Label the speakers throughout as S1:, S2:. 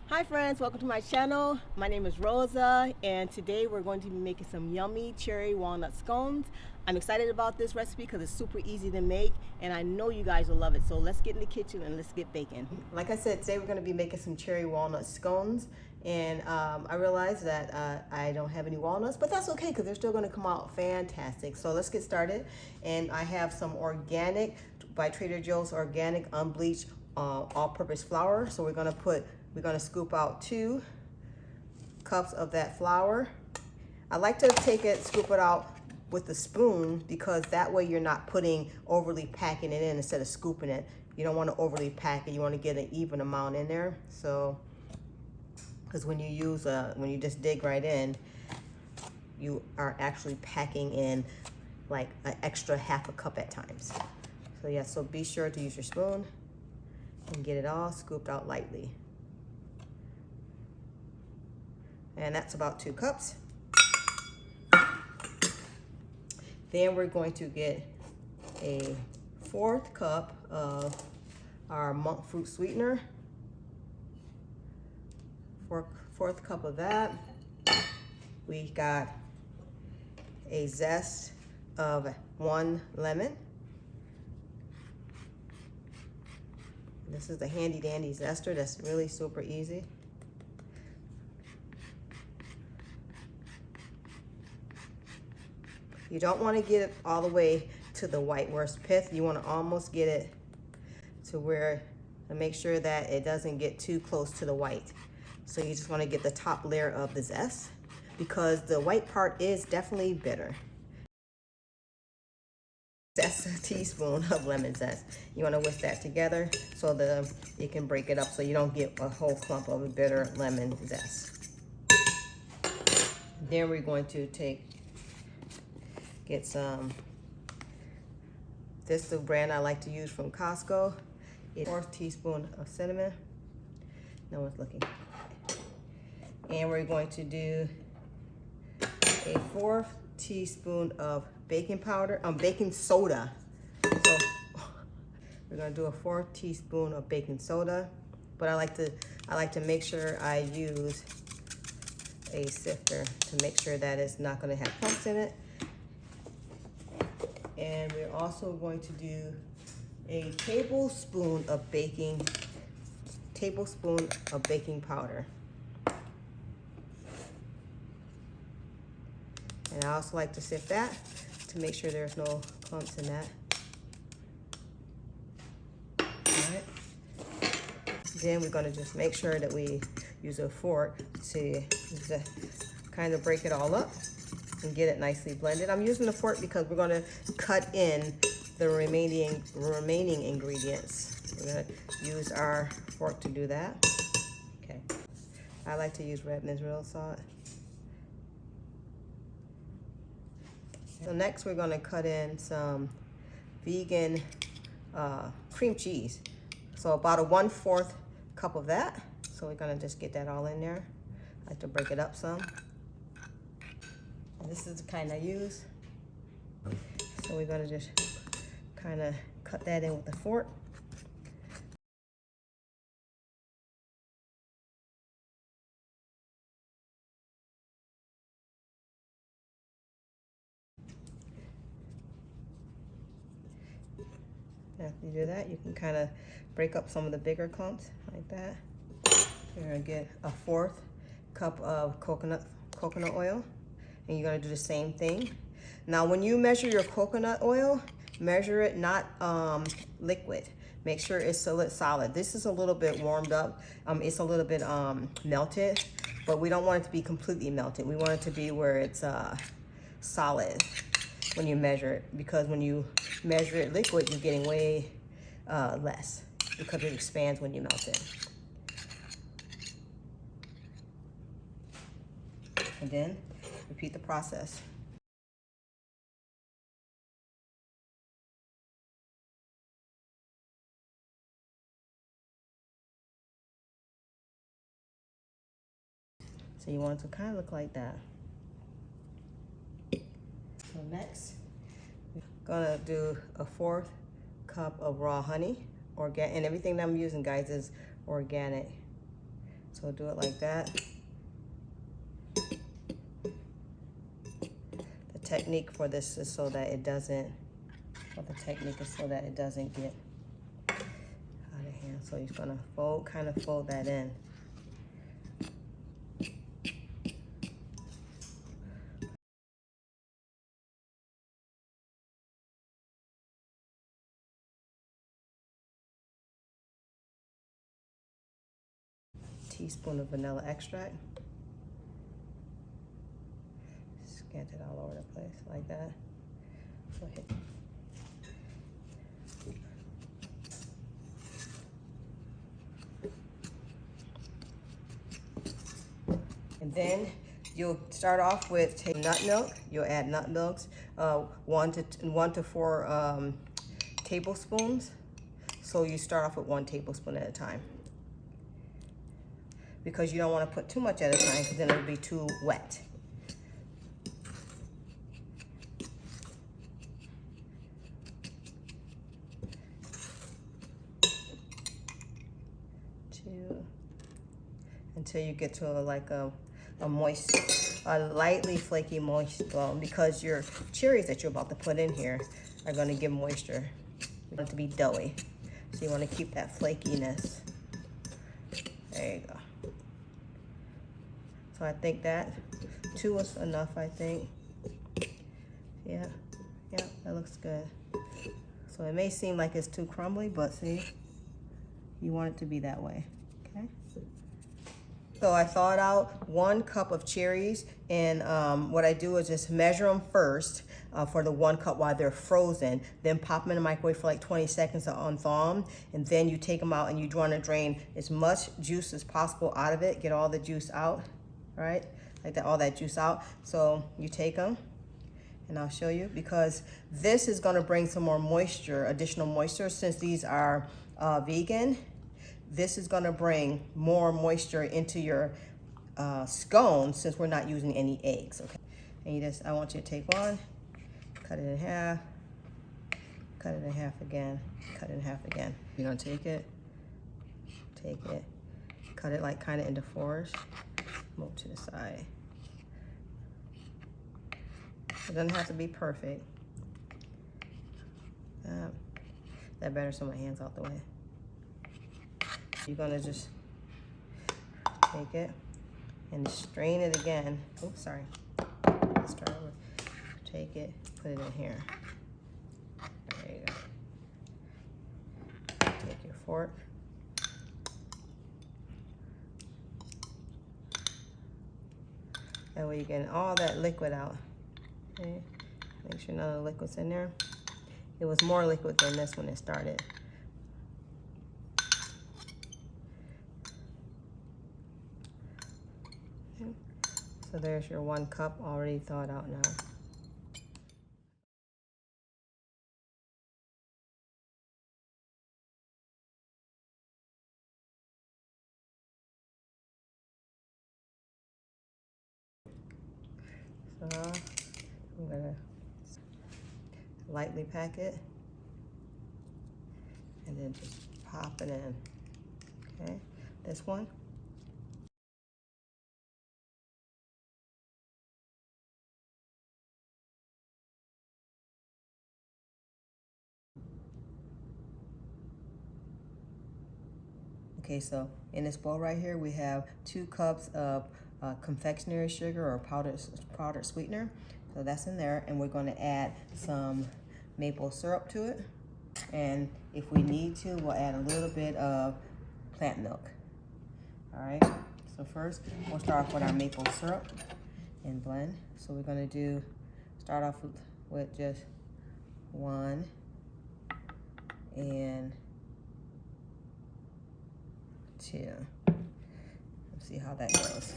S1: Hi friends, welcome to my channel. My name is Rosa and today we're going to be making some yummy cherry walnut scones. I'm excited about this recipe because it's super easy to make and I know you guys will love it. So let's get in the kitchen and let's get baking. Like I said, today we're going to be making some cherry walnut scones and I realized that I don't have any walnuts, but that's okay because they're still going to come out fantastic. So let's get started. And I have some organic by Trader Joe's organic unbleached all-purpose flour. So we're going to scoop out 2 cups of that flour. I like to scoop it out with a spoon because that way you're not overly packing it in instead of scooping it. You don't want to overly pack it. You want to get an even amount in there. So, because when you just dig right in, you are actually packing in like an extra half a cup at times. So yeah, so be sure to use your spoon and get it all scooped out lightly. And that's about 2 cups. Then we're going to get a 4th cup of our monk fruit sweetener. 4th cup of that. We got a zest of 1 lemon. This is the handy dandy zester that's really super easy. You don't want to get it all the way to the white where it's pith. You want to almost get it to where, and make sure that it doesn't get too close to the white. So you just want to get the top layer of the zest because the white part is definitely bitter. That's a teaspoon of lemon zest. You want to whisk that together so you can break it up so you don't get a whole clump of a bitter lemon zest. Then we're going to get some, this is the brand I like to use from Costco. It's 1/4 teaspoon of cinnamon. No one's looking. And we're going to do a 1/4 teaspoon of baking powder, baking soda. So we're gonna do a 1/4 teaspoon of baking soda, but I like to make sure I use a sifter to make sure that it's not gonna have clumps in it. And we're also going to do a tablespoon of baking powder. And I also like to sift that to make sure there's no clumps in that. All right. Then we're going to just make sure that we use a fork to kind of break it all up and get it nicely blended. I'm using the fork because we're going to cut in the remaining ingredients. We're going to use our fork to do that. Okay. I like to use Redmond's real salt. So next we're going to cut in some vegan cream cheese. So about a 1/4 cup of that. So we're going to just get that all in there. I like to break it up some. And this is the kind I use. So we're going to just kind of cut that in with a fork. After you do that, you can kind of break up some of the bigger clumps like that. You're gonna get a 1/4 cup of coconut oil, and you're gonna do the same thing. Now, when you measure your coconut oil, measure it not liquid. Make sure it's solid. This is a little bit warmed up. It's a little bit melted, but we don't want it to be completely melted. We want it to be where it's solid when you measure it, because when you measure it liquid, you're getting way less because it expands when you melt it. And then repeat the process. So you want it to kind of look like that. So next, we're gonna do a 1/4 cup of raw honey, and everything that I'm using, guys, is organic.
S2: So do it like that. The technique for this is so that it doesn't, get out of hand. So you're gonna kind of fold that in. Teaspoon of vanilla extract. Scant it all over the place like that. So hit. And then you'll start off with nut milk. You'll add nut milks, 1 to 4 tablespoons. So you start off with 1 tablespoon at a time, because you don't want to put too much at a time, because then it'll be too wet. Until you get to like a moist, a lightly flaky moist, because your cherries that you're about to put in here are going to give moisture. You want it to be doughy, so you want to keep that flakiness. There you go. So I think that 2 is enough, I think. Yeah, that looks good. So it may seem like it's too crumbly, but see, you want it to be that way, okay? So I thawed out 1 cup of cherries, and what I do is just measure them first for the 1 cup while they're frozen, then pop them in the microwave for like 20 seconds to unthaw them, and then you take them out and you want to drain as much juice as possible out of it, get all the juice out, right? Like that, all that juice out. So you take them, and I'll show you, because this is going to bring some more moisture, additional moisture, since these are vegan. This is going to bring more moisture into your scones, since we're not using any eggs, okay? And I want you to take one, cut it in half, cut it in half again, cut it in half again. You're going to take it, cut it like kind of into 4s, move to the side. It doesn't have to be perfect. That better, so my hand's out the way. You're gonna just take it and strain it again. Oops, sorry. Let's start over. Take it, put it in here. There you go. Take your fork. That way you're getting all that liquid out. Okay. Make sure none of the liquid's in there. It was more liquid than this when it started. So there's your 1 cup already thawed out now. So I'm gonna lightly pack it and then just pop it in, okay? This one. Okay, so in this bowl right here, we have 2 cups of confectionery sugar or powdered sweetener. So that's in there, and we're going to add some maple syrup to it. And if we need to, we'll add a little bit of plant milk. All right, so first we'll start off with our maple syrup and blend. So we're going to start off with just 1 and 2. Let's see how that goes.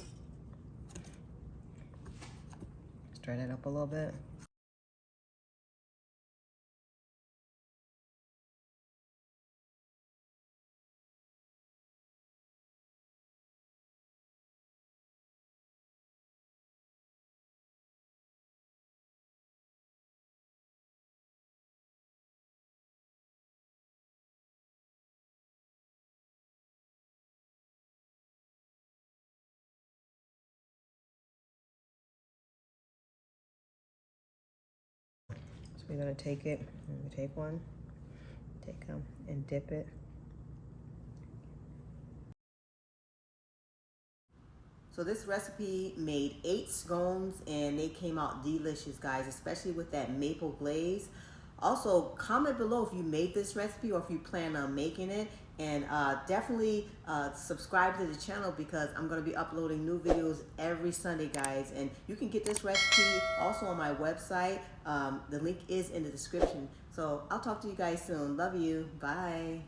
S2: Stir that up a little bit. we're gonna take it, take one, take them and dip it.
S1: So this recipe made 8 scones and they came out delicious, guys, especially with that maple glaze. Also, comment below if you made this recipe or if you plan on making it, and definitely subscribe to the channel because I'm going to be uploading new videos every Sunday, guys. And you can get this recipe also on my website. The link is in the description. So I'll talk to you guys soon. Love you. Bye.